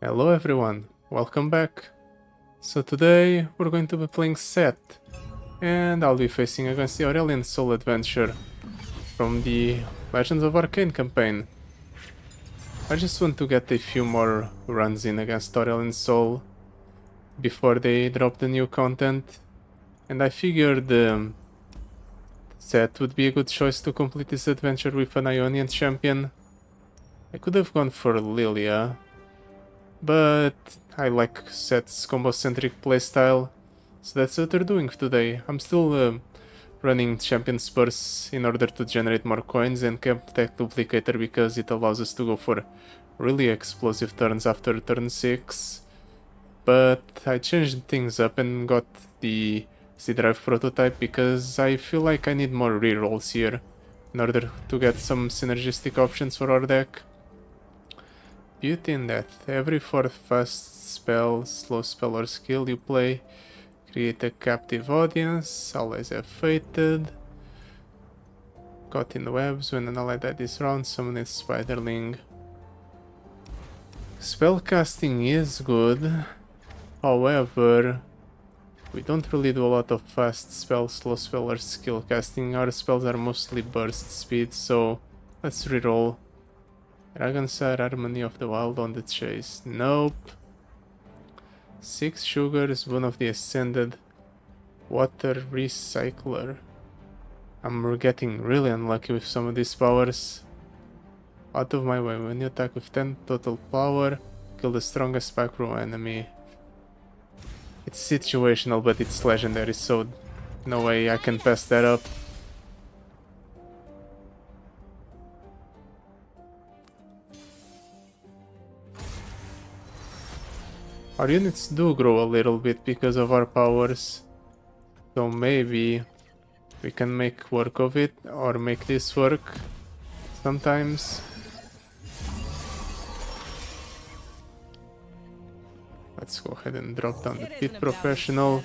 Hello everyone, welcome back. So today we're going to be playing Sett, and I'll be facing against the Aurelion Sol adventure from the Legends of Arcane campaign. I just want to get a few more runs in against Aurelion Sol before they drop the new content, and I figured Sett would be a good choice to complete this adventure with an Ionian champion. I could have gone for Lilia, but I like Sett's combo-centric playstyle, so that's what we're doing today. I'm still running Champion Spurs in order to generate more coins and kept Tech Duplicator because it allows us to go for really explosive turns after turn 6. But I changed things up and got the Z-Drive prototype because I feel like I need more rerolls here in order to get some synergistic options for our deck. Beauty in that every fourth fast spell, slow spell or skill you play, create a captive audience, always have fated. Caught in webs, when an ally died this round, summon a spiderling. Spellcasting is good, however, we don't really do a lot of fast spell, slow spell or skill casting. Our spells are mostly burst speed, so let's reroll. Dragonsire, Harmony of the Wild on the chase. Nope. 6 sugars, one of the Ascended. Water Recycler. I'm getting really unlucky with some of these powers. Out of my way, when you attack with 10 total power, kill the strongest back row enemy. It's situational, but it's legendary, so no way I can pass that up. Our units do grow a little bit because of our powers, so maybe we can make work of it, or make this work sometimes. Let's go ahead and drop down the Pit Professional.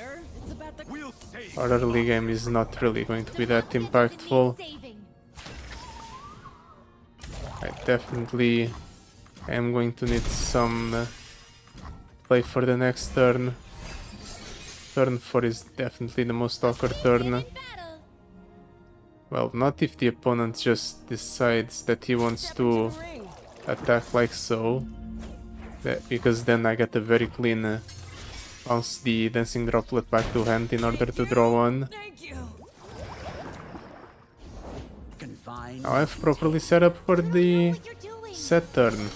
Our early game is not really going to be that impactful. I definitely am going to need some play for the next turn. Turn 4 is definitely the most awkward turn. Well, not if the opponent just decides that he wants to attack like so. Because then I get a very clean bounce the Dancing Droplet back to hand in order to draw one. Now I've properly set up for the Sett turn.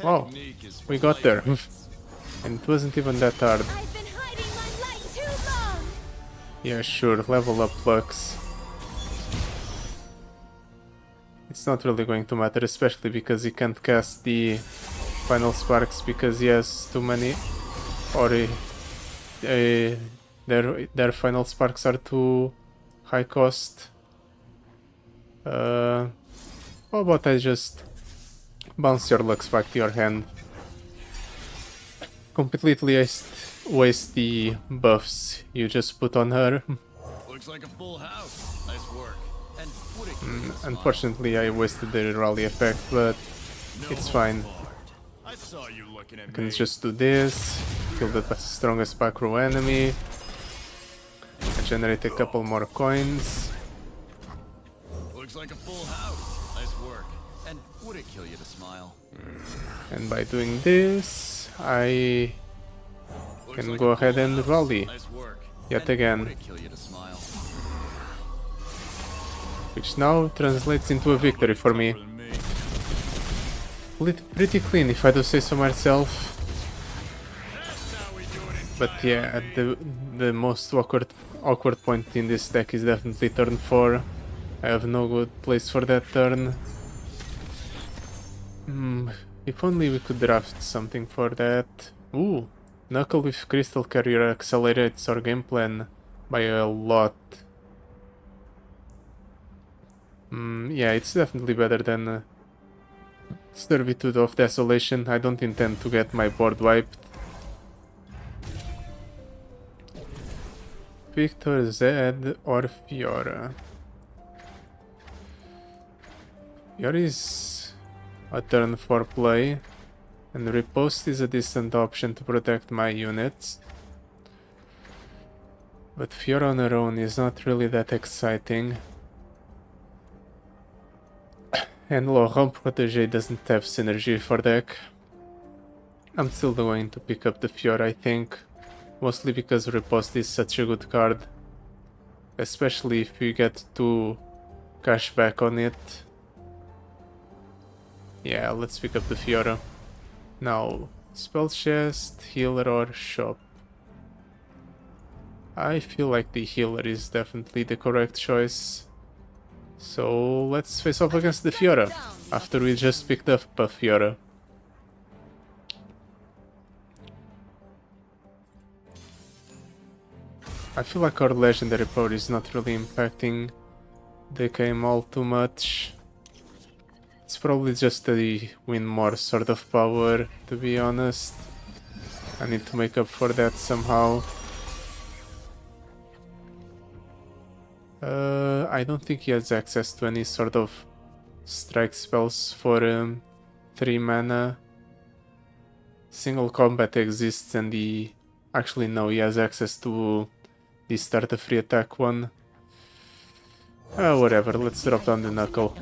Wow, we got there. And it wasn't even that hard. Yeah, sure, level up Lux. It's not really going to matter, especially because he can't cast the Final Sparks because he has too many, or their Final Sparks are too high cost. How about I just bounce your Lux back to your hand? Completely waste the buffs you just put on her. Looks like a full house. Nice work. And Unfortunately, I wasted the rally effect, but it's fine. I saw you looking at I can me. just do this, kill the strongest back row enemy, and generate a couple more coins. Looks like a full house. Nice work. And would it kill you to smile? And by doing this, I can go ahead and rally Nice work. yet Would again, it kill you to smile? which now translates into a victory for me. Pretty clean, if I do say so myself. But yeah, the most awkward point in this deck is definitely turn 4. I have no good place for that turn. If only we could draft something for that. Ooh, Knuckle with Crystal Carrier accelerates our game plan by a lot. Yeah, it's definitely better than Servitude of Desolation. I don't intend to get my board wiped. Viktor, Zed, or Fiora. Fiora is a turn for play, and riposte is a decent option to protect my units. But Fiora on her own is not really that exciting. And Laurent Protégé doesn't have synergy for deck. I'm still going to pick up the Fiora, I think. Mostly because Riposte is such a good card. Especially if you get to cash back on it. Yeah, let's pick up the Fiora. Now, spell chest, healer or shop. I feel like the healer is definitely the correct choice. So let's face off against the Fiora, after we just picked up a Fiora. I feel like our legendary power is not really impacting the game all too much. It's probably just a win more sort of power, to be honest. I need to make up for that somehow. I don't think he has access to any sort of strike spells for 3 mana. Single combat exists and he... Actually no, he has access to the start a free attack one. Whatever, let's drop down the knuckle.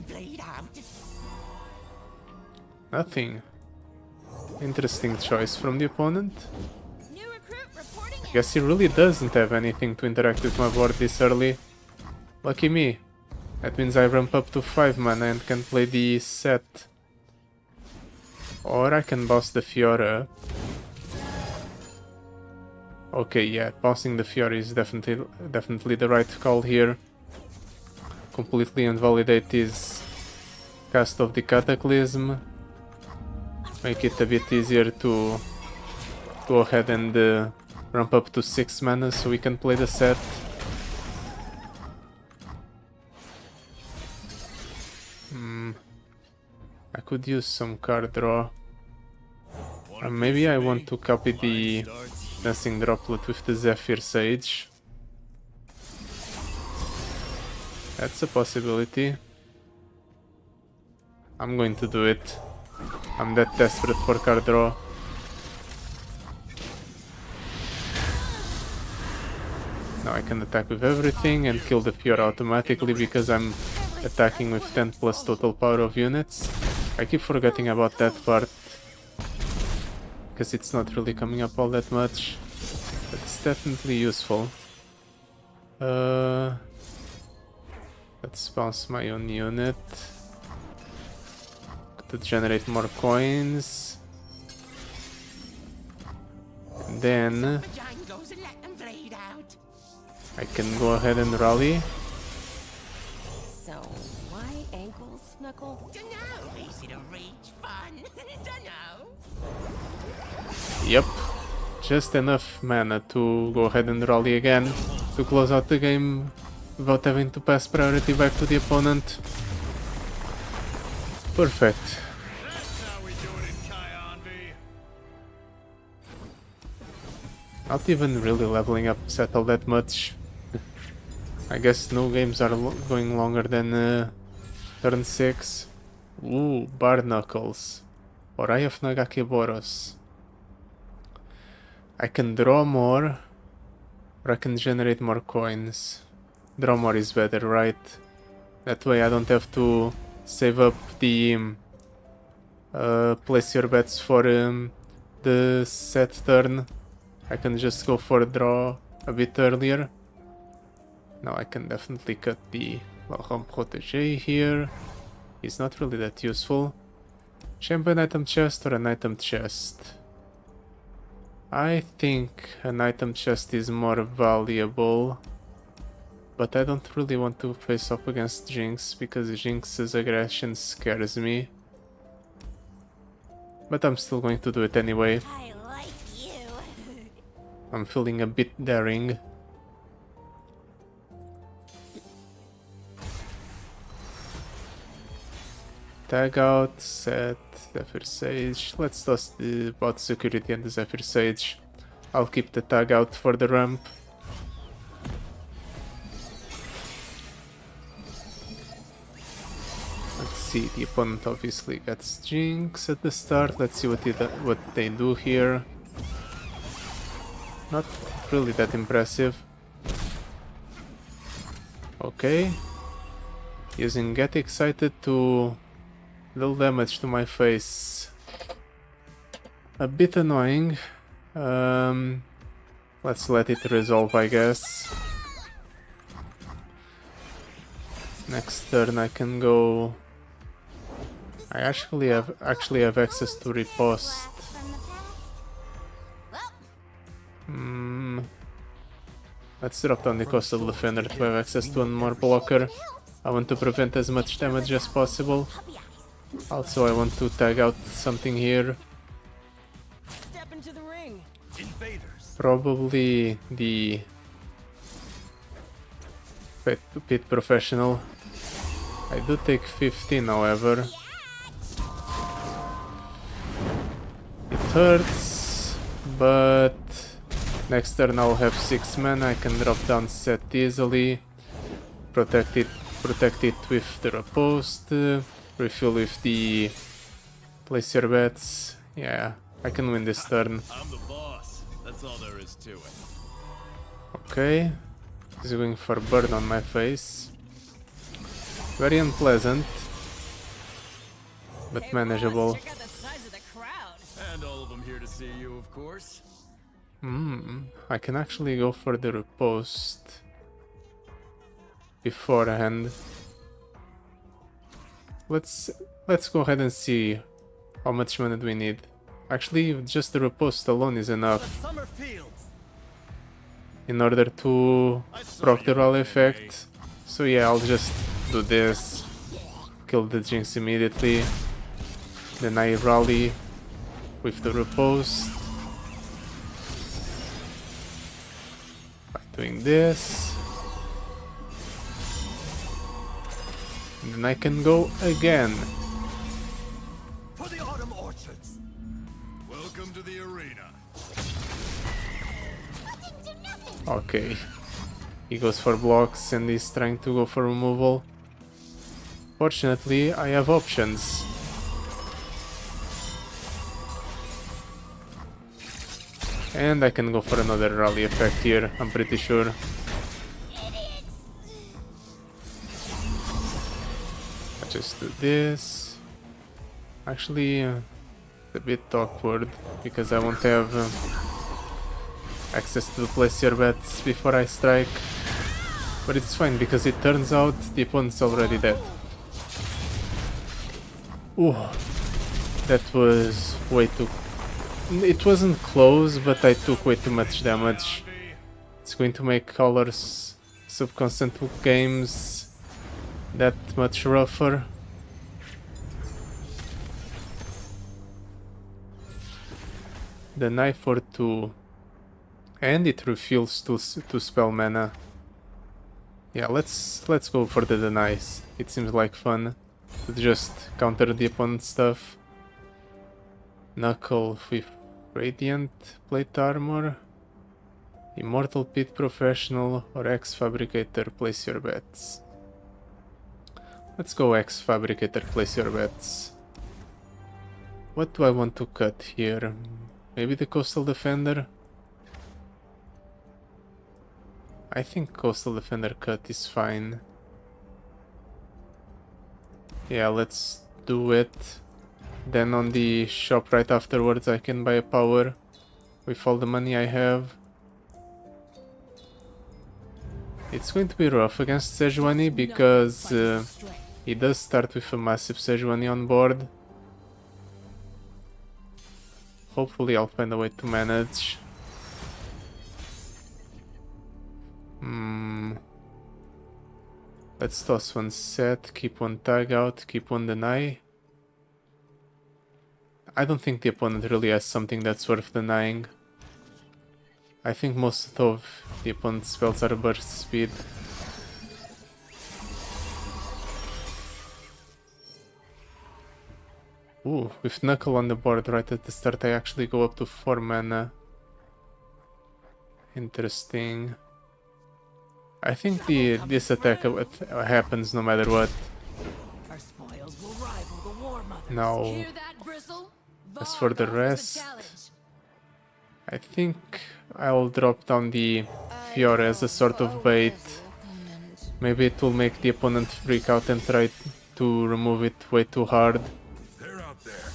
Nothing. Interesting choice from the opponent. I guess he really doesn't have anything to interact with my board this early. Lucky me. That means I ramp up to 5 mana and can play the Sett. Or I can boss the Fiora. Okay, yeah, bossing the Fiora is definitely the right call here. Completely invalidate his cast of the Cataclysm. Make it a bit easier to go ahead and ramp up to 6 mana so we can play the Sett. I could use some card draw. Maybe I want to copy the Dancing Droplet with the Zephyr Sage. That's a possibility. I'm going to do it. I'm that desperate for card draw. Now I can attack with everything and kill the Fiora automatically because I'm attacking with 10 plus total power of units. I keep forgetting about that part because it's not really coming up all that much, but it's definitely useful. Let's bounce my own unit to generate more coins. And then I can go ahead and rally. So, why ankles, Knuckle? Dunno, is it a reach fun? Dunno. Yep, just enough mana to go ahead and rally again to close out the game without having to pass priority back to the opponent. Perfect. That's how we do it in Kion V. Not even really leveling up Sett all that much. I guess no games are going longer than turn 6. Ooh, Barnacles. Or Eye of Nagakiboros. I can draw more, or I can generate more coins. Draw more is better, right? That way I don't have to save up the place your bets for the Sett turn. I can just go for a draw a bit earlier. Now I can definitely cut the Laurent Protégé here. He's not really that useful. Champion item chest or an item chest? I think an item chest is more valuable. But I don't really want to face off against Jinx because Jinx's aggression scares me. But I'm still going to do it anyway. I like you. I'm feeling a bit daring. Tag out, Sett, Zephyr Sage. Let's toss the bot security and the Zephyr Sage. I'll keep the tag out for the ramp. Let's see, the opponent obviously gets Jinx at the start. Let's see what they do here. Not really that impressive. Okay. Using Get Excited to deal damage to my face. A bit annoying. Let's let it resolve, I guess. Next turn I can go. I actually have access to riposte. Let's drop down the Coastal Defender to have access to one more blocker. I want to prevent as much damage as possible. Also, I want to tag out something here. Step into the ring. Invaders. Probably the Pit Professional. I do take 15, however. It hurts, but next turn I'll have 6 mana. I can drop down Sett easily. Protect it with the riposte. Refill with the place your bets. Yeah, I can win this turn. I'm the boss. That's all there is to it. Okay. He's going for burn on my face. Very unpleasant, but manageable. Check out the size of the crowd. And all of them here to see you, of course. I can actually go for the riposte beforehand. Let's go ahead and see how much mana do we need. Actually, just the riposte alone is enough Summer fields. in order to proc the rally effect. So yeah, I'll just do this. Kill the Jinx immediately. Then I rally with the riposte. By doing this. And then I can go again. For the autumn orchards. Welcome to the arena. Okay. He goes for blocks and he's trying to go for removal. Fortunately, I have options. And I can go for another rally effect here, I'm pretty sure. I just do this. Actually, it's a bit awkward because I won't have access to place your bets before I strike. But it's fine because it turns out the opponent's already dead. Ooh, that was way too... It wasn't close, but I took way too much damage. It's going to make Color's subconstant games that much rougher. The knife for 2. And it refills to spell mana. Yeah, let's go for the denies. It seems like fun to just counter the opponent's stuff. Knuckle with Radiant Plate Armor, Immortal Pit Professional, or X Fabricator, place your bets. Let's go X Fabricator, place your bets. What do I want to cut here? Maybe the Coastal Defender? I think Coastal Defender cut is fine. Yeah, let's do it. Then on the shop right afterwards I can buy a power with all the money I have. It's going to be rough against Sejuani because he does start with a massive Sejuani on board. Hopefully I'll find a way to manage. Let's toss one Sett, keep one tag out, keep one deny. I don't think the opponent really has something that's worth denying. I think most of the opponent's spells are burst speed. Ooh, with Knuckle on the board right at the start I actually go up to 4 mana. Interesting. I think this attack happens no matter what. Our spoils will rise. Now, Hear that, Bristle? as for the Varg offers a rest, challenge. I think I'll drop down the Fiora as a sort of bait. Maybe it will make the opponent freak out and try to remove it way too hard. They're out there.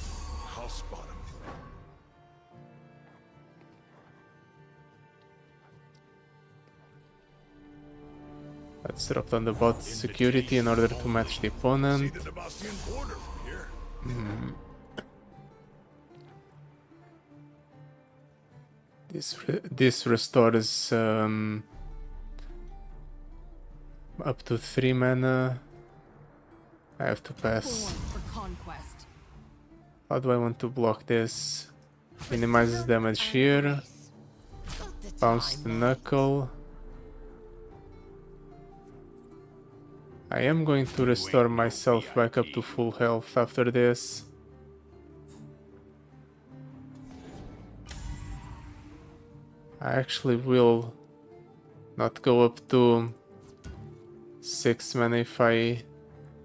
I'll spot them. Let's drop down the bot security in order to match the opponent. See the Demacian border from here. This restores up to 3 mana. I have to pass. Born for conquest. How do I want to block this? Minimizes damage here. Bounce the knuckle. I am going to restore myself back up to full health after this. I actually will not go up to 6 mana if I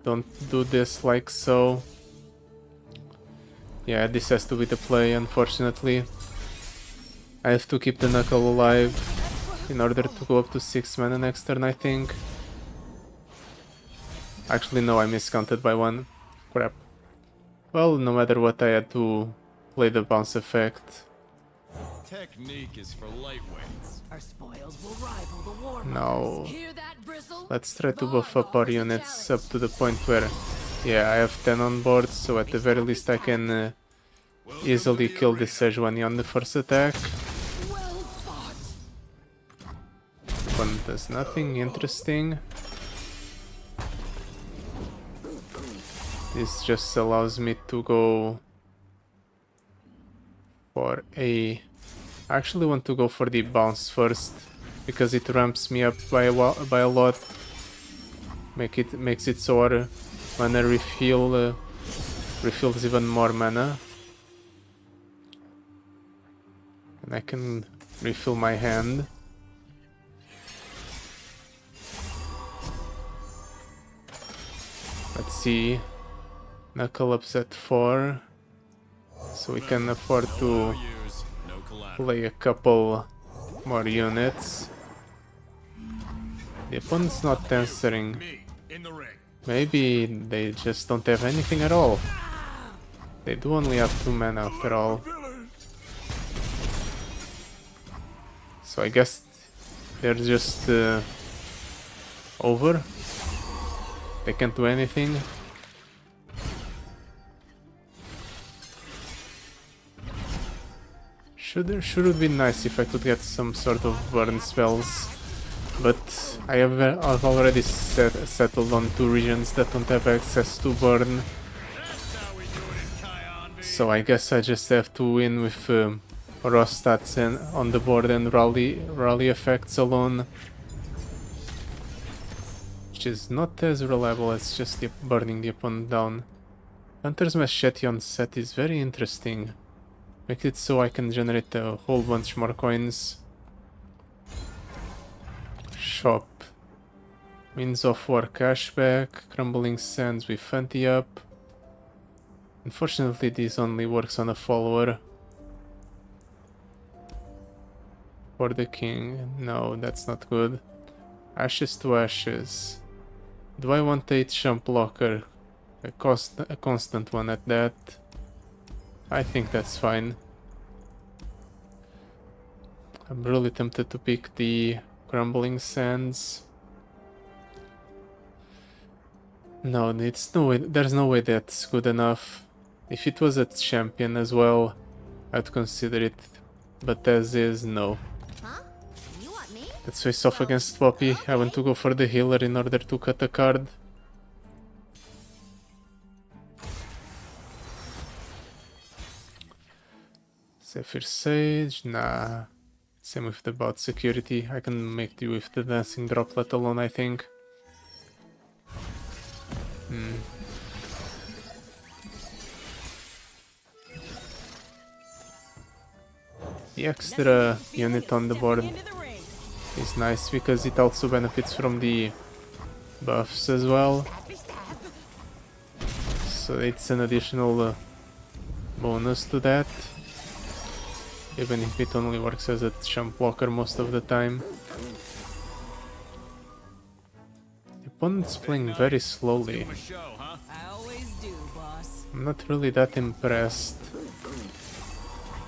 don't do this like so. Yeah, this has to be the play, unfortunately. I have to keep the knuckle alive in order to go up to 6 mana next turn, I think. Actually, no, I miscounted by 1. Crap. Well, no matter what, I had to play the bounce effect. Technique is for lightweights. Our spoils will rival the war. Now, Hear that, Bristle? let's try to buff Varg up our offers a units challenge. up to the point where, yeah, I have 10 on board, so at the very least I can easily kill the Sejuani on the first attack. Well fought. One does nothing interesting. This just allows me to go for a... I actually want to go for the bounce first, because it ramps me up by a lot. Makes it so our mana refills even more mana. And I can refill my hand. Let's see. Knuckle ups at 4. So we can afford to Use no collateral. play a couple more units. The opponent's not answering. Me, in the ring. Maybe they just don't have anything at all. They do only have 2 mana after all. So I guess they're just over. They can't do anything. Should be nice if I could get some sort of burn spells, but I've already settled on 2 regions that don't have access to burn. So I guess I just have to win with raw stats and on the board and rally effects alone, which is not as reliable as just burning the opponent down. Hunter's Machete on Sett is very interesting. Make it so I can generate a whole bunch more coins. Shop. Means of War cashback. Crumbling Sands with anti-up. Unfortunately, this only works on a follower. For the king. No, that's not good. Ashes to Ashes. Do I want a jump blocker? A constant one at that. I think that's fine. I'm really tempted to pick the Crumbling Sands. No, there's no way that's good enough. If it was a champion as well, I'd consider it. But as is, no. Huh? You want me? Let's face off against Poppy. I want to go for the healer in order to cut a card. Zephyr Sage, nah. Same with the bot security. I can make do with the dancing droplet alone, I think. The extra unit on the board Into the ring. is nice because it also benefits from the buffs as well. So it's an additional bonus to that, even if it only works as a champ blocker most of the time. The opponent's playing very slowly. A show, huh? I always do, boss. I'm not really that impressed.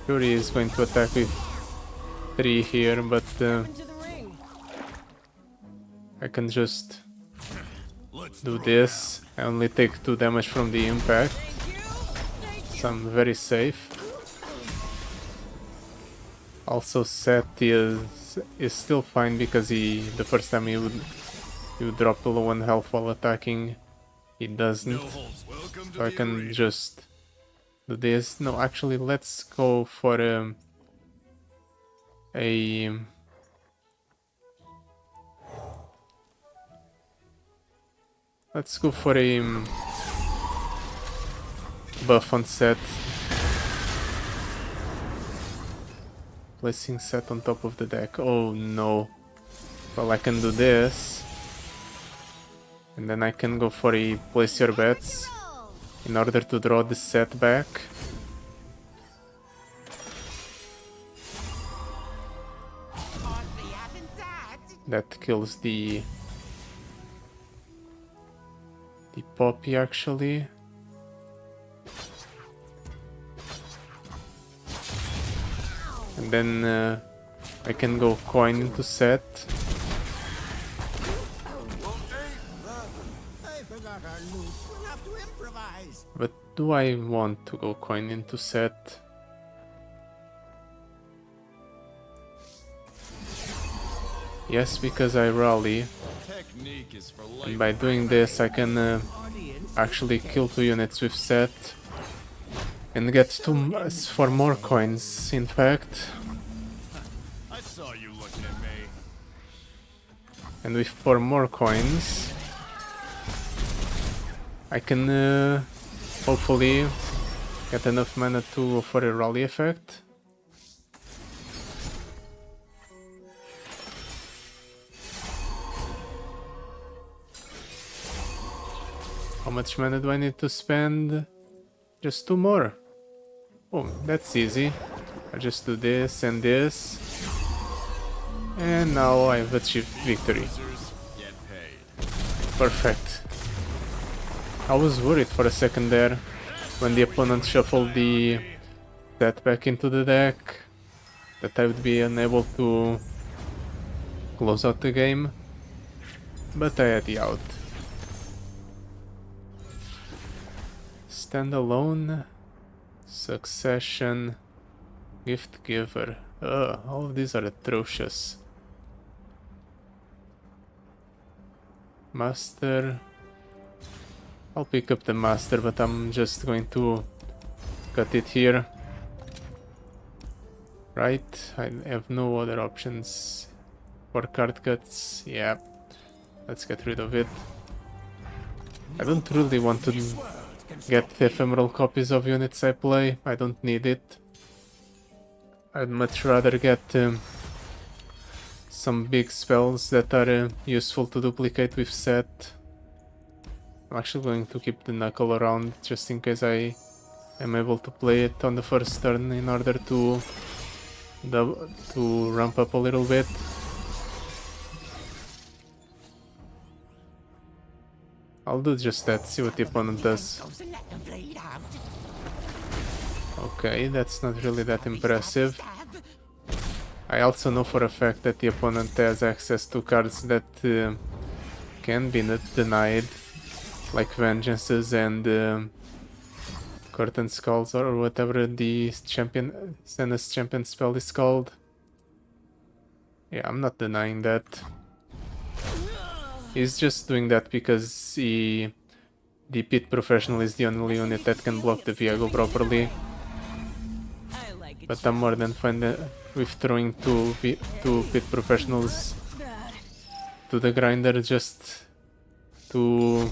Sure, he is going to attack with 3 here, but Into the ring. I can just Let's do throw this. I only take 2 damage from the impact, Thank you. Thank you. so I'm very safe. Also, Sett is still fine because the first time he would drop below 1 health while attacking, he doesn't. No holds. Welcome to So I the can arena. just do this. No, actually, let's go for let's go for a buff on Sett. Placing Sett on top of the deck. Oh no. Well, I can do this. And then I can go for a place your bets in order to draw the Sett back. Hardly having that. That kills the poppy actually. And then I can go coin into Sett. I forgot our loot. We'll have to improvise. But do I want to go coin into Sett? Yes, because I rally. Technique is for And life. by doing this I can actually kill 2 units with Sett. And get 4 more coins, in fact. I saw you looking at me. And with 4 more coins, I can hopefully get enough mana to go for a rally effect. How much mana do I need to spend? Just 2 more. Oh, that's easy. I just do this and this. And now I've achieved victory. Losers get paid. Perfect. I was worried for a second there when the opponent shuffled the Sett back into the deck that I would be unable to close out the game, but I had the out. Standalone, succession, gift giver. All of these are atrocious. Master. I'll pick up the master, but I'm just going to cut it here. Right, I have no other options for card cuts. Yeah, let's get rid of it. I don't really want to get ephemeral copies of units I play. I don't need it. I'd much rather get some big spells that are useful to duplicate with Sett. I'm actually going to keep the knuckle around just in case I am able to play it on the first turn in order to ramp up a little bit. I'll do just that, see what the opponent does. Goes and let them bleed out. Okay, that's not really that impressive. Stab. I also know for a fact that the opponent has access to cards that can be denied, like Vengeances and Curtain Skulls or whatever the Zenith's champion spell is called. Yeah, I'm not denying that. He's just doing that because the Pit Professional is the only unit that can block the Viego properly. I like it. But I'm more than fine with throwing two Pit Professionals Bad. to the grinder just to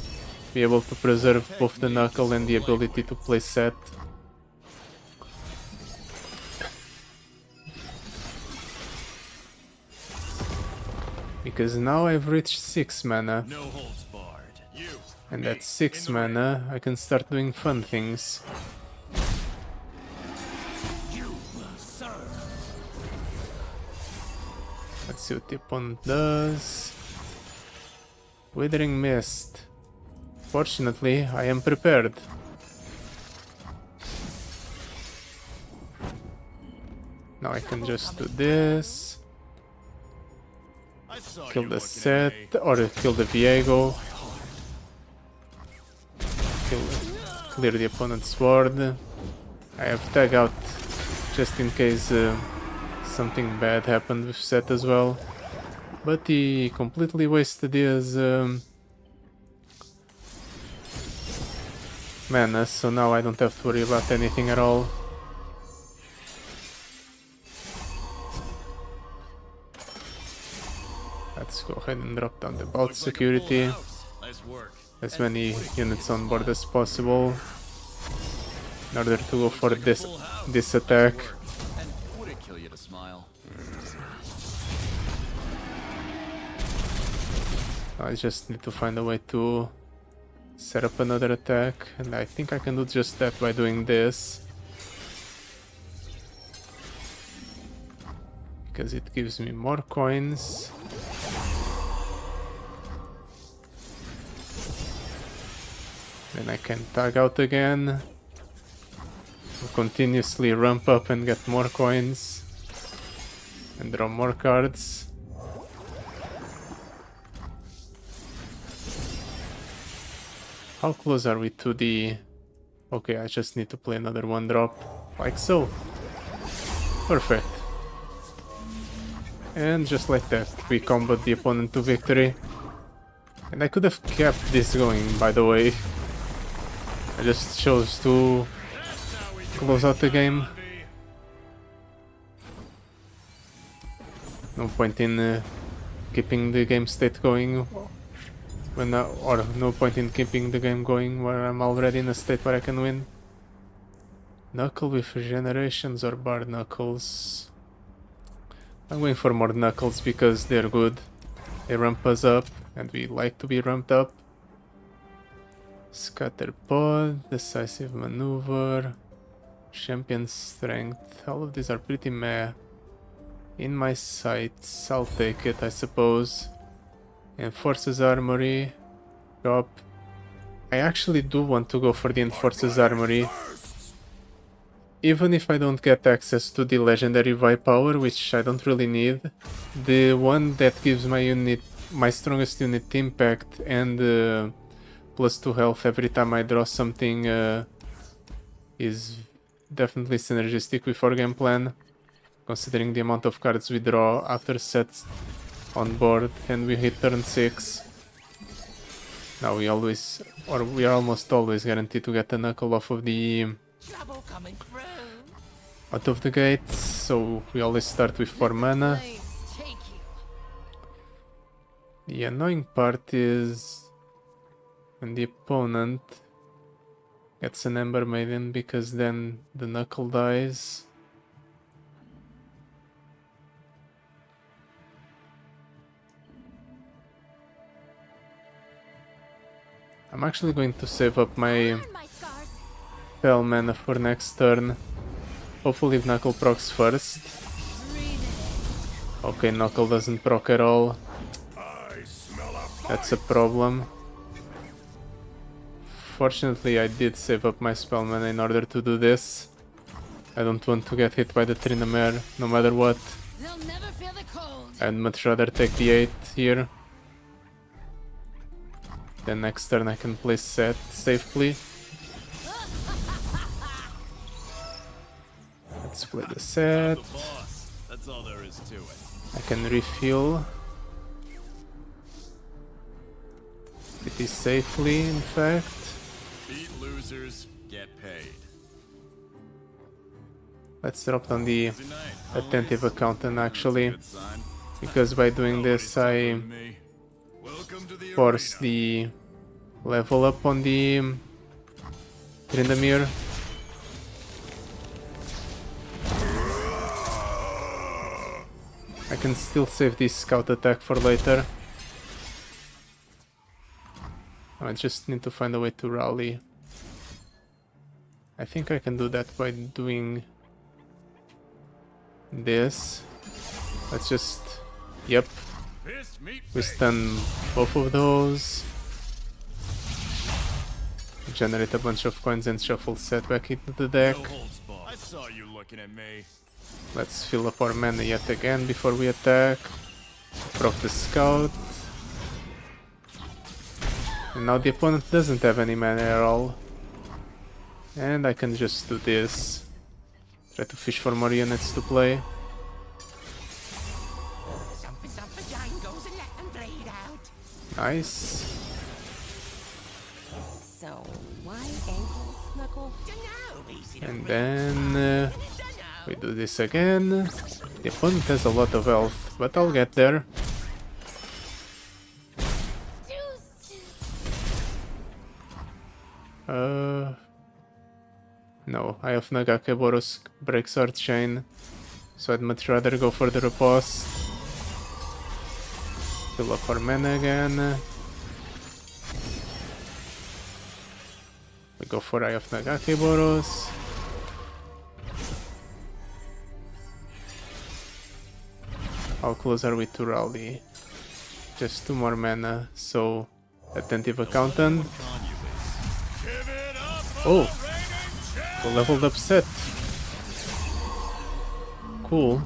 be able to preserve both the knuckle and the ability to play Sett. Because now I've reached 6 mana, No holds barred. You. for And me. that's 6 in the ring. mana. I can start doing fun things. You will serve. Let's see what the opponent does. Withering Mist. Fortunately, I am prepared. Now I can just do this. I saw Kill you the looking Sett, at me. or kill the Viego. Clear the opponent's board. I have tag out just in case something bad happened with Sett as well. But he completely wasted his mana, so now I don't have to worry about anything at all. Let's go ahead and drop down the bout Looks like a full security. house. Nice work. As And many what a killer units on board smile. as possible in order to go for Looks like a this full house. this Nice attack. work. And would it kill you to smile? I just need to find a way to set up another attack, and I think I can do just that by doing this. Because it gives me more coins. Then I can tag out again. Continuously ramp up and get more coins. And draw more cards. How close are we to the... Okay, I just need to play another one drop. Like so. Perfect. And just like that, we combat the opponent to victory. And I could have kept this going, by the way. I just chose to close out the game. No point in keeping the game state going when or no point in keeping the game going where I'm already in a state where I can win. Knuckle with regenerations or bar knuckles. I'm going for more knuckles because they're good. They ramp us up and we like to be ramped up. Scatter pod, decisive maneuver, champion strength. All of these are pretty meh. In my sights, I'll take it, I suppose. Enforces armory, drop. I actually do want to go for the Enforces armory. Even if I don't get access to the legendary Vibe power, which I don't really need, the one that gives my unit, my strongest unit impact and +2 health every time I draw something is definitely synergistic with our game plan, considering the amount of cards we draw after sets on board and we hit turn 6. Now we always, or we are almost always guaranteed to get a knuckle off of the Trouble coming through. out of the gate, so we always start with 4 mana. Flames take you. The annoying part is when the opponent gets an Ember Maiden, because then the knuckle dies. I'm actually going to save up my On my scars. spell mana for next turn. Hopefully Knuckle procs first. Okay, Knuckle doesn't proc at all. I smell a That's a problem. Fortunately, I did save up my spell mana in order to do this. I don't want to get hit by the Trinamere, no matter what. They'll never feel the cold. I'd much rather take the 8 here. Then next turn I can play Sett safely. Let's play the Sett. The boss. That's all there is to it. I can refuel pretty safely, in fact. Beat losers, get paid. Let's drop down the Easy night. attentive accountant actually, Good sign. because by doing this I me. Welcome to the force arena. the level up on the Tryndamere. I can still save this scout attack for later. I just need to find a way to rally. I think I can do that by doing this. Let's just... Yep. Fist meat We face. stun both of those. Generate a bunch of coins and shuffle Sett back into the deck. No holds barred. I saw you looking at me. Let's fill up our mana yet again before we attack. Proc the scout. And now the opponent doesn't have any mana at all. And I can just do this. Try to fish for more units to play. Something, something, jangles and let them bleed out. Nice. So, why ankle snuggle? Dunno, easy to And read. then Dunno. we do this again. The opponent has a lot of health, but I'll get there. No, I have Nagakeboros breaks our chain, so I'd much rather go for the riposte. Fill up our mana again. We go for Eye of Nagakeboros. How close are we to rally? Just 2 more mana, so attentive accountant. Give it up for Oh, the reigning champ. we leveled up Sett. Cool.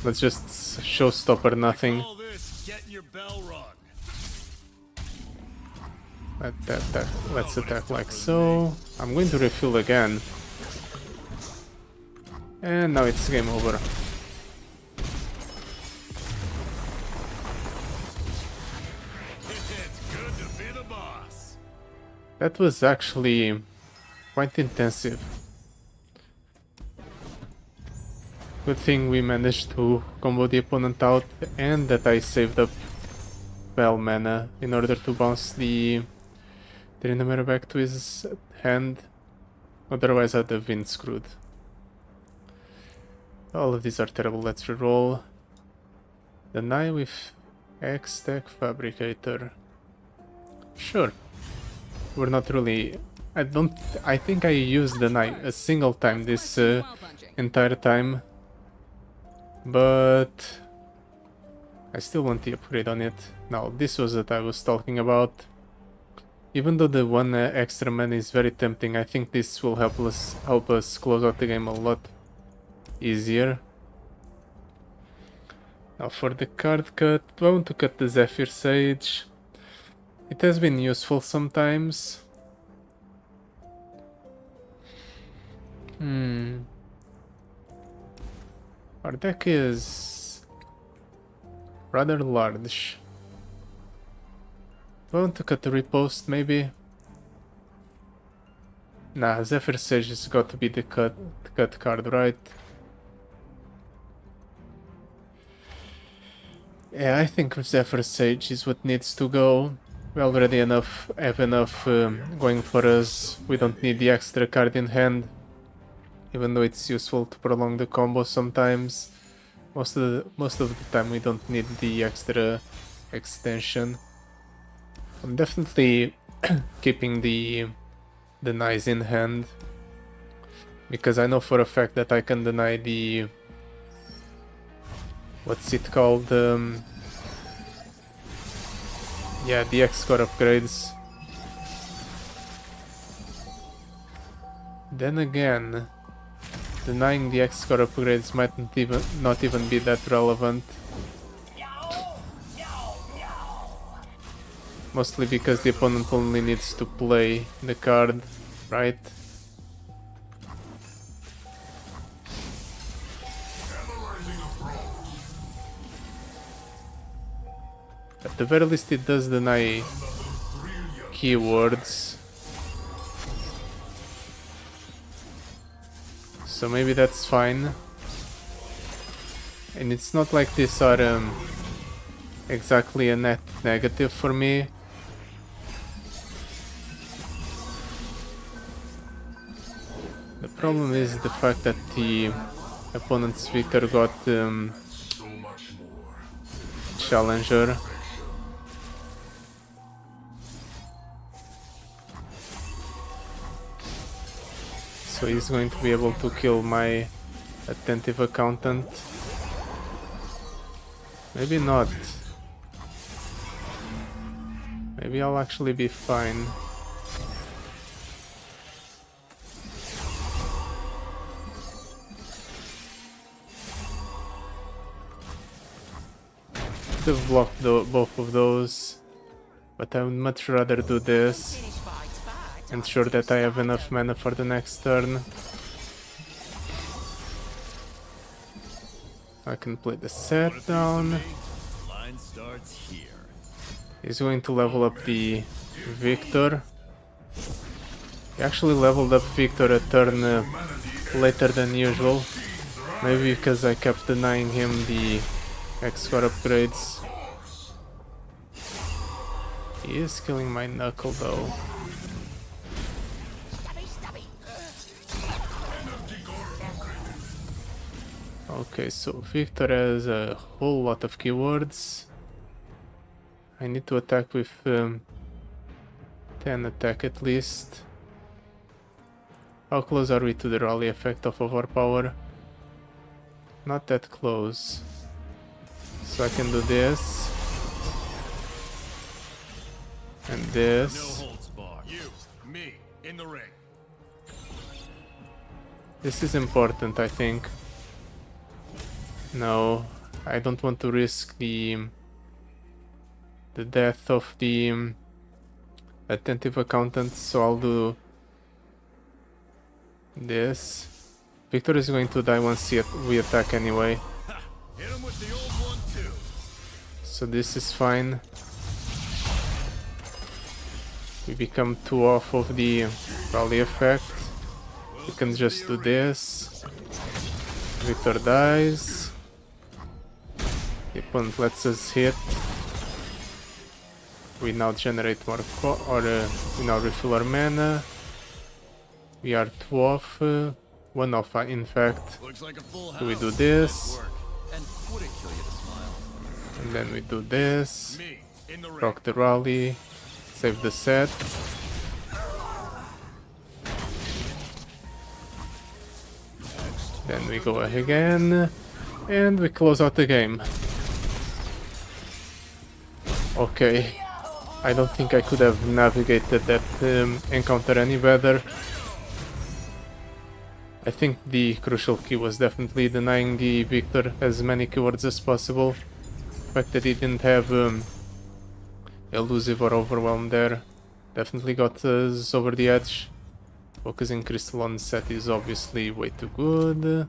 Let's just showstopper nothing. All this getting your bell rung. Let's attack like so. I'm going to refill again. And now it's game over. It's good to be the boss. That was actually quite intensive. Good thing we managed to combo the opponent out and that I saved up spell mana in order to bounce the Trinamere back to his hand. Otherwise I'd have been screwed. All of these are terrible. Let's reroll. Deny with X-Tech Fabricator. Sure. We're not really... I think I used Deny a single time this entire time. But I still want the upgrade on it. Now, this was what I was talking about. Even though the 1 extra mana is very tempting, I think this will help us close out the game a lot easier. Now for the card cut, I want to cut the Zephyr Sage. It has been useful sometimes. Our deck is rather large. Do I want to cut the Riposte maybe? Nah, Zephyr Sage has got to be the cut card, right? Yeah, I think Zephyr Sage is what needs to go. We already have enough going for us. We don't need the extra card in hand. Even though it's useful to prolong the combo sometimes. Most of the time we don't need the extra extension. I'm definitely keeping the denies in hand. Because I know for a fact that I can deny the... What's it called? Yeah, the X-Core upgrades. Then again, denying the X-Core upgrades might not even be that relevant. Mostly because the opponent only needs to play the card, right? At the very least it does deny keywords. So maybe that's fine. And it's not like these are exactly a net negative for me. The problem is the fact that the opponent's Viktor got Challenger. so he's going to be able to kill my attentive accountant. Maybe not. Maybe I'll actually be fine. Could have blocked both of those, but I would much rather do this. Ensure that I have enough mana for the next turn. I can play the set down. Line starts here. He's going to level up the Viktor. He actually leveled up Viktor a turn later than usual. Maybe because I kept denying him the X-Score upgrades. He is killing my Knuckle though. Okay, so Viktor has a whole lot of keywords. I need to attack with 10 attack at least. How close are we to the rally effect of overpower? Not that close. So I can do this. And No this. holds barred. You, me, in the ring. This is important, I think. No, I don't want to risk the death of the attentive accountant, so I'll do this. Viktor is going to die once we attack anyway, Hit him with the old one too. so this is fine. We become 2 off of the rally effect. We can just do this. Viktor dies. The opponent lets us hit. We now generate more we now refill our mana. We are 2 off, 1 off in fact. Looks like a full house. So we do this, Work. And would it kill you to smile? and then we do this. Me, in the ring. Rock the rally, save the set. Then we go again, and we close out the game. Okay, I don't think I could have navigated that encounter any better. I think the crucial key was definitely denying the Viktor as many keywords as possible. The fact that he didn't have elusive or overwhelm there definitely got us over the edge. Focusing crystal on set is obviously way too good.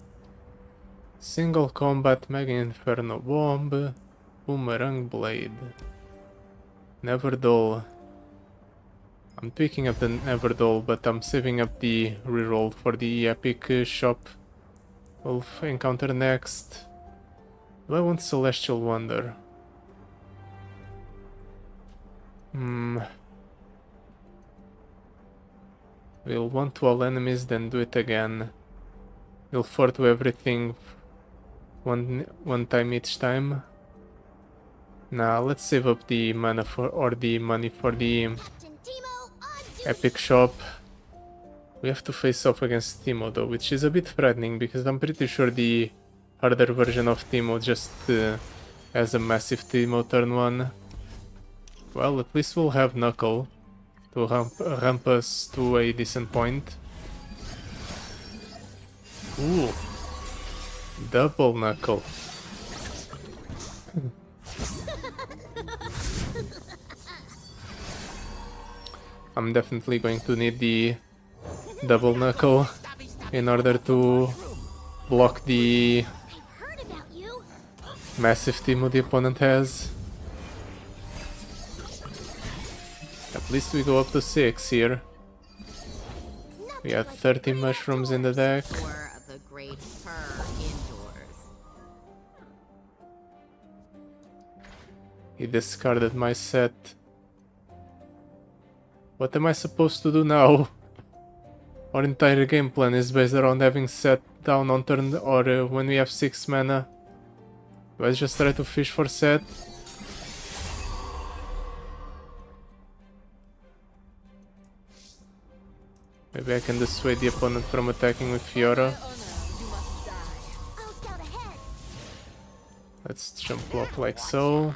Single combat, Mega Inferno Bomb, Boomerang Blade. Never dull. I'm picking up the Never dull, but I'm saving up the reroll for the epic shop we'll encounter next. Do I want Celestial Wonder? We'll want to all enemies, then do it again. We'll forward to everything one time each time. Now let's save up the mana or the money for the epic shop. We have to face off against Teemo though, which is a bit threatening because I'm pretty sure the harder version of Teemo just has a massive Teemo turn 1. Well, at least we'll have Knuckle to ramp us to a decent point. Ooh, double Knuckle. I'm definitely going to need the double Knuckle in order to block the Heard about you. massive Teemo the opponent has. At least we go up to 6 here. We have 30 mushrooms in the deck. Tour of the great fur indoors. He discarded my set. What am I supposed to do now? Our entire game plan is based around having set down on turn or when we have 6 mana. Do I just try to fish for set? Maybe I can dissuade the opponent from attacking with Fiora. I'll scout ahead. Let's jump block like so.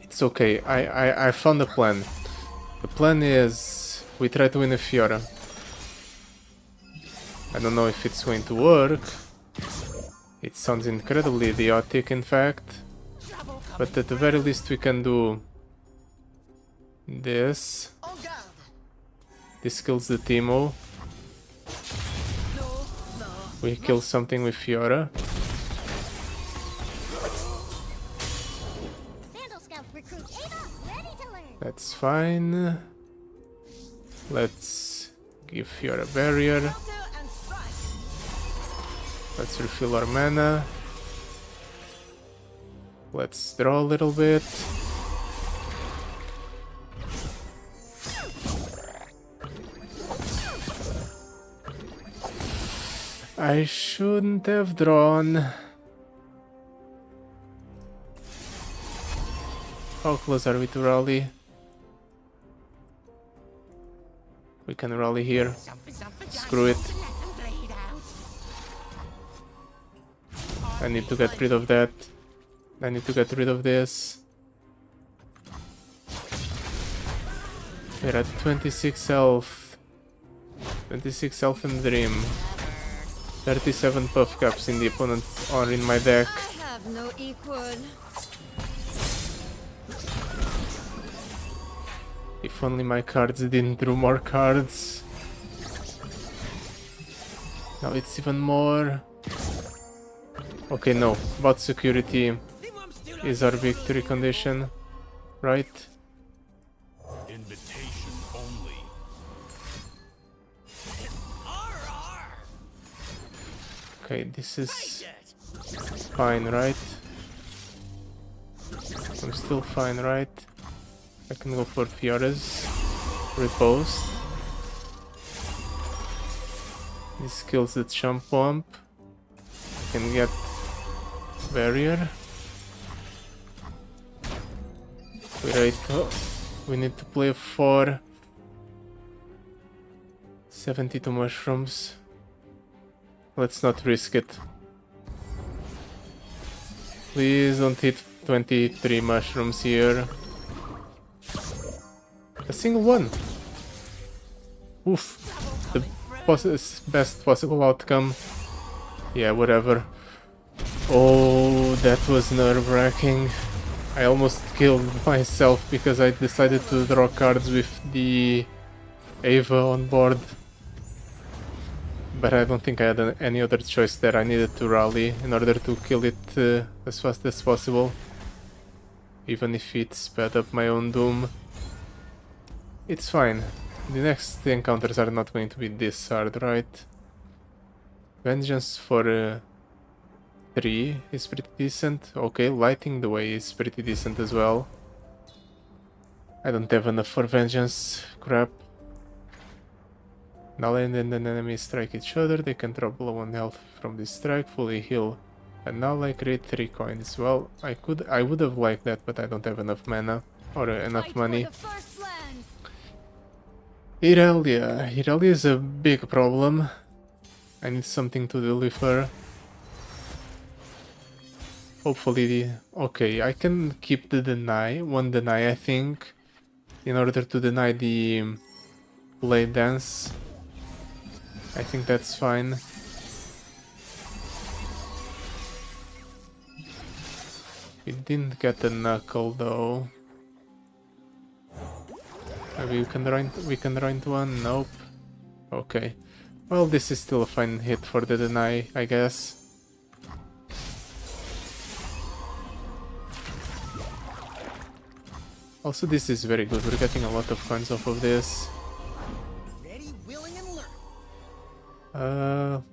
It's okay, I found a plan. The plan is we try to win a Fiora. I don't know if it's going to work. It sounds incredibly idiotic, in fact. But at the very least we can do this. This kills the Teemo. We kill something with Fiora. Vandal Scout recruit Ava, ready to learn. That's fine. Let's give Fiora barrier. Let's refill our mana. Let's draw a little bit. I shouldn't have drawn. How close are we to rally? We can rally here. Screw it. I need to get rid of that. I need to get rid of this. We're at 26 health. 26 health and Dream. 37 puff caps in the opponent or in my deck. I have no equal. If only my cards didn't draw more cards. Now it's even more. Okay, no. Bot security is our victory condition, right? Invitation only. Okay, this is fine, right? I'm still fine, right? I can go for Fiora's riposte. This kills the Chump Womp. Can get barrier. We need to play for 72 mushrooms. Let's not risk it. Please don't hit 23 mushrooms here. A single one. Oof. The best possible outcome. Yeah, whatever. Oh, that was nerve-wracking. I almost killed myself because I decided to draw cards with the Ava on board. But I don't think I had any other choice there. I needed to rally in order to kill it as fast as possible. Even if it sped up my own doom. It's fine. The next encounters are not going to be this hard, right? Vengeance for 3 is pretty decent. Okay, lighting the way is pretty decent as well. I don't have enough for vengeance. Crap. Now and then an enemy strike each other, they can drop below 1 health from this strike, fully heal. And now I create 3 coins. Well, I would have liked that, but I don't have enough mana or enough money. Irelia. Irelia is a big problem. I need something to deal with her. Hopefully, okay, I can keep the one deny I think, in order to deny the blade dance. I think that's fine. We didn't get the knuckle though. Maybe we can draw into one? Nope. Okay. Well, this is still a fine hit for the deny, I guess. Also, this is very good. We're getting a lot of coins off of this. Ready, willing, and learn.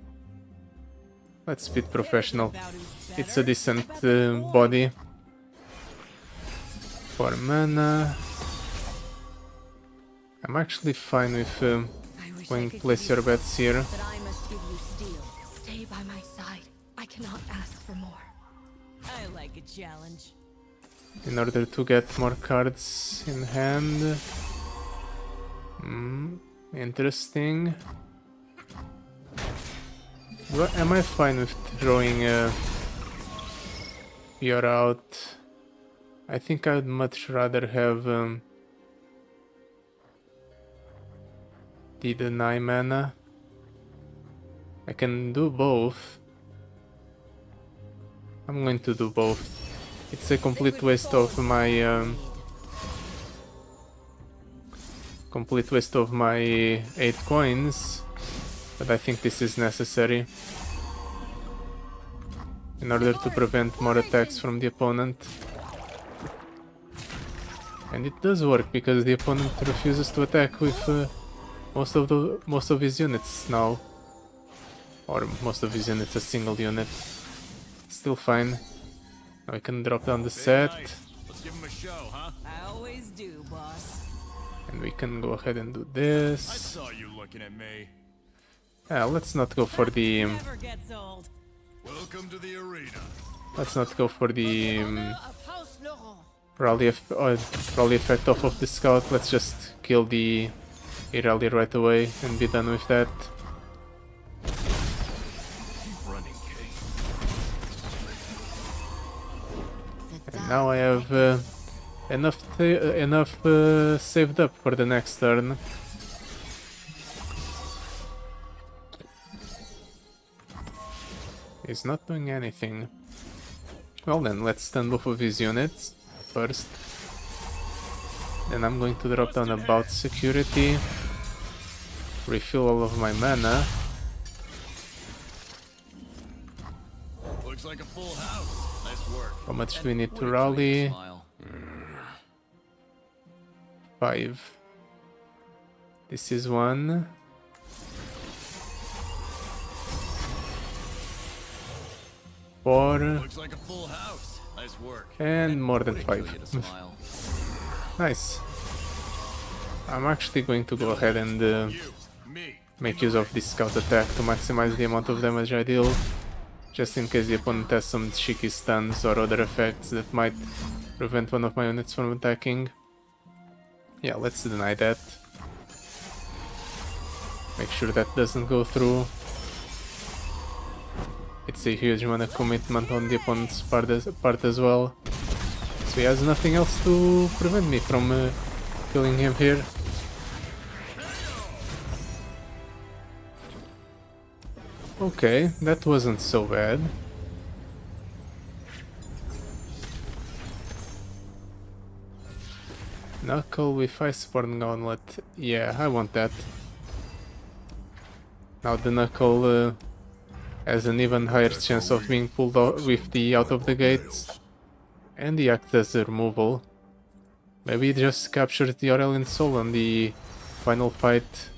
Let's beat professional. It's a decent body. 4 mana. I'm actually fine with going place your bets here. But I must give you steel. Stay by my side. I cannot ask for more. I like a challenge. In order to get more cards in hand. Interesting. Am I fine with throwing You're out? I think I would much rather have the deny mana. I can do both. I'm going to do both. It's a complete waste of my complete waste of my 8 coins, but I think this is necessary in order to prevent more attacks from the opponent. And it does work because the opponent refuses to attack with most of his units now, or most of his units a single unit. Still fine. Now I can drop down the set. Nice. Let's give him a show, huh? I always do, boss. And we can go ahead and do I this. saw you looking at me. Let's not go for the Never gets old. Welcome to the arena. let's not go for the Of House Laurent. rally effect off of the scout. Let's just kill the rally right away and be done with that. Keep running, Kate. And now I have enough saved up for the next turn. He's not doing anything. Well then, let's stun both of his units first. Then I'm going to drop down about security, refill all of my mana. Looks like a full house. Nice work. How much do we need to What a rally? smile. 5. This is 1. Four. Looks like a full house. Nice work. And more than What a kill 5. you to smile. Nice. I'm actually going to go ahead and You, me. make use of this scout attack to maximize the amount of damage I deal, just in case the opponent has some cheeky stuns or other effects that might prevent one of my units from attacking. Yeah, let's deny that. Make sure that doesn't go through. It's a huge amount of commitment on the opponent's part as well. So he has nothing else to prevent me from killing him here. Okay, that wasn't so bad. Knuckle with Iceborne Gauntlet. Yeah, I want that. Now the Knuckle has an even higher chance of being pulled out with the out of the gates. And he acts as a removal. Maybe he just captures the Aurelion Sol on the final fight,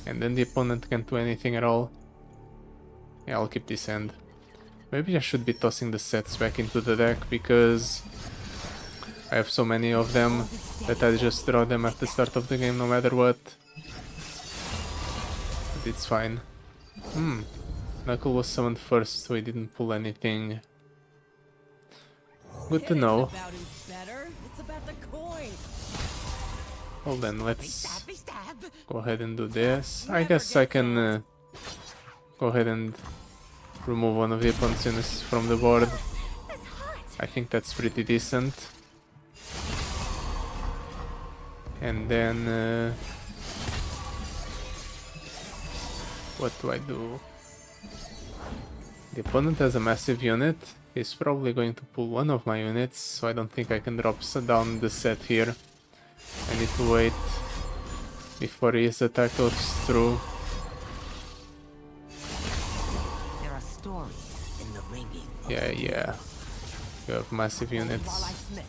and then the opponent can't do anything at all. Yeah, I'll keep this hand. Maybe I should be tossing the sets back into the deck, because I have so many of them that I just draw them at the start of the game no matter what. But it's fine. Knuckle was summoned first, so he didn't pull anything. Good to know. About who's better. It's about the coin. Well then, let's Stabby stab. go ahead and do this. I guess I can go ahead and remove one of the opponent's units from the board. I think that's pretty decent. And then what do I do? The opponent has a massive unit. He's probably going to pull one of my units, so I don't think I can drop down the set here. I need to wait before his attack goes through. There are stories in the ringing. Yeah. You have massive units. Smith.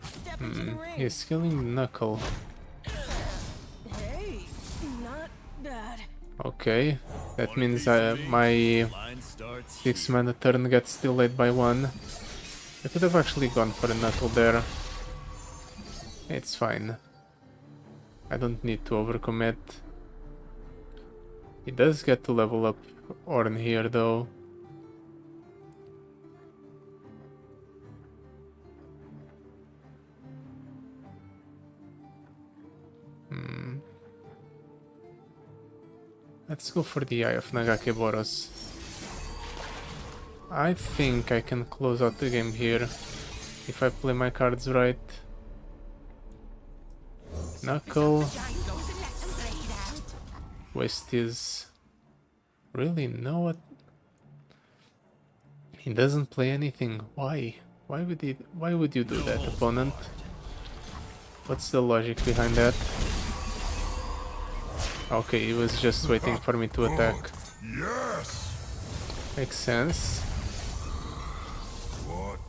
Step into the ring. He's killing Knuckle. Hey, not bad. Okay, that means my Line starts. 6 mana turn gets delayed by 1. I could have actually gone for a Knuckle there. It's fine. I don't need to overcommit. He does get to level up Ornn here though. Let's go for the Eye of Nagakeboros. I think I can close out the game here if I play my cards right. Knuckle. Waste is... Really? No, what? He doesn't play anything. Why? Why would you do that, opponent? What's the logic behind that? Okay, he was just waiting for me to attack. Yes. Makes sense. What?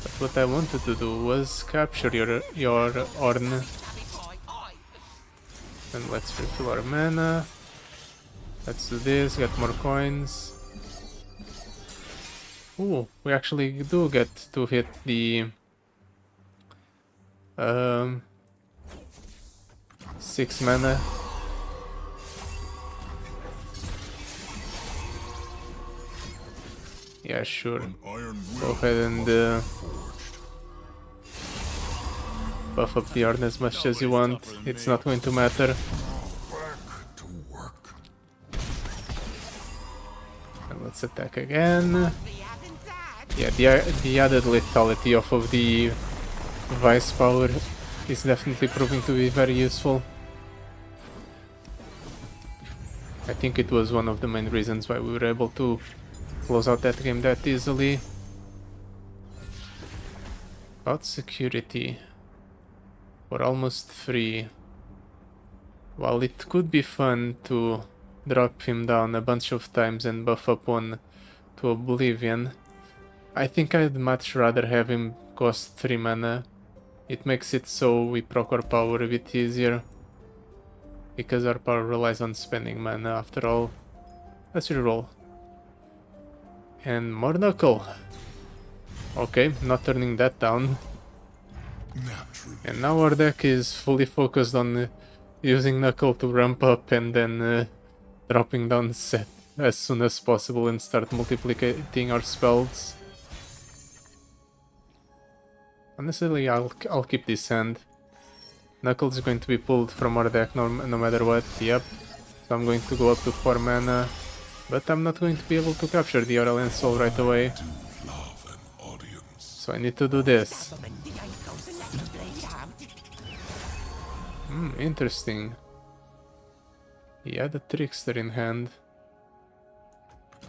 But what I wanted to do was capture your Ornn. And let's refill our mana. Let's do this, get more coins. Ooh, we actually do get to hit the 6 mana. Yeah, sure. Go ahead and buff up the Ornn as much as you want. It's not going to matter. Back to work. And let's attack again. Yeah, the added lethality off of the Vice power is definitely proving to be very useful. I think it was one of the main reasons why we were able to close out that game that easily. About security. We're almost free. While it could be fun to drop him down a bunch of times and buff up one to Oblivion, I think I'd much rather have him cost 3 mana. It makes it so we proc our power a bit easier, because our power relies on spending mana after all. Let's reroll. And more Knuckle. Okay, not turning that down. And now our deck is fully focused on using Knuckle to ramp up and then dropping down Sett as soon as possible and start multiplicating our spells. Honestly, I'll keep this hand. Knuckle is going to be pulled from our deck no matter what, yep. So I'm going to go up to 4 mana, but I'm not going to be able to capture the Aurelion Sol right away. So I need to do this. Interesting. He had a Trickster in hand.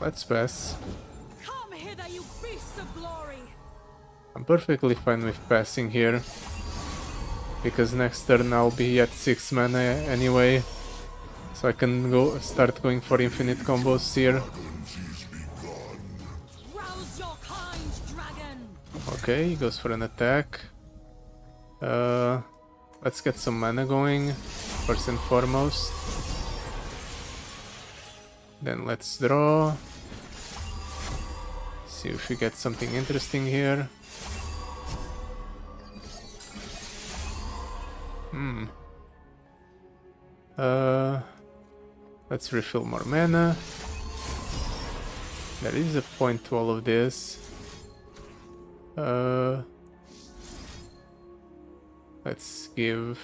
Let's pass. Come hither, you beasts of glory! I'm perfectly fine with passing here, because next turn I'll be at 6 mana anyway, so I can start going for infinite combos here. Rouse your kind, dragon! Okay, he goes for an attack. Let's get some mana going, first and foremost. Then let's draw. See if we get something interesting here. Let's refill more mana. There is a point to all of this. Let's give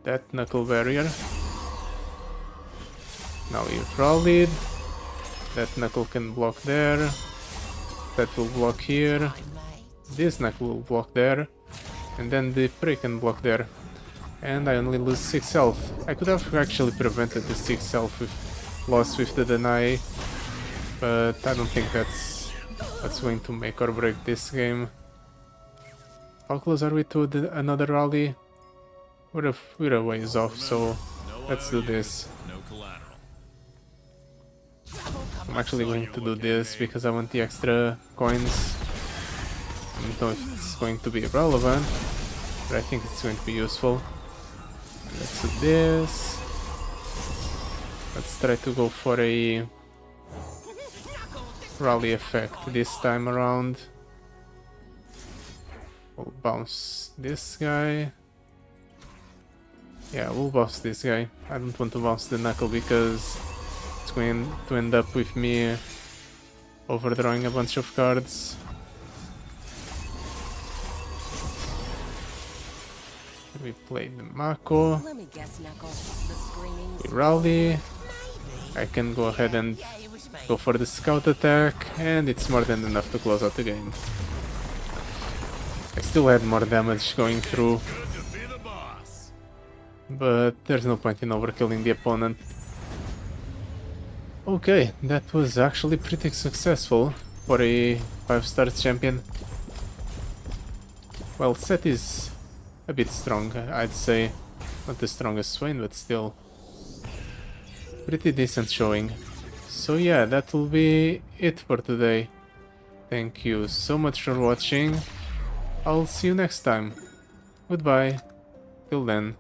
that Knuckle Barrier. Now you've rallied. That Knuckle can block there. That will block here. This Knuckle will block there. And then the Prey can block there. And I only lose 6 health. I could have actually prevented the 6 health loss with the deny, but I don't think that's what's going to make or break this game. How close are we to another rally? We're a ways off, so let's do this. No collateral. I'm actually going to do this because I want the extra coins. I don't know if it's going to be relevant, but I think it's going to be useful. Let's do this. Let's try to go for a rally effect this time around. We'll bounce this guy. Yeah, we'll bounce this guy. I don't want to bounce the Knuckle because it's going to end up with me overdrawing a bunch of cards. We played Mako. Let me guess, Knuckles. The screaming. We rally. I can go ahead and go for the scout attack, and it's more than enough to close out the game. I still had more damage going through, but there's no point in overkilling the opponent. Okay, that was actually pretty successful for a 5-star champion. Well, Sett is a bit strong, I'd say. Not the strongest Swain, but still pretty decent showing. So yeah, that will be it for today. Thank you so much for watching. I'll see you next time. Goodbye. Till then.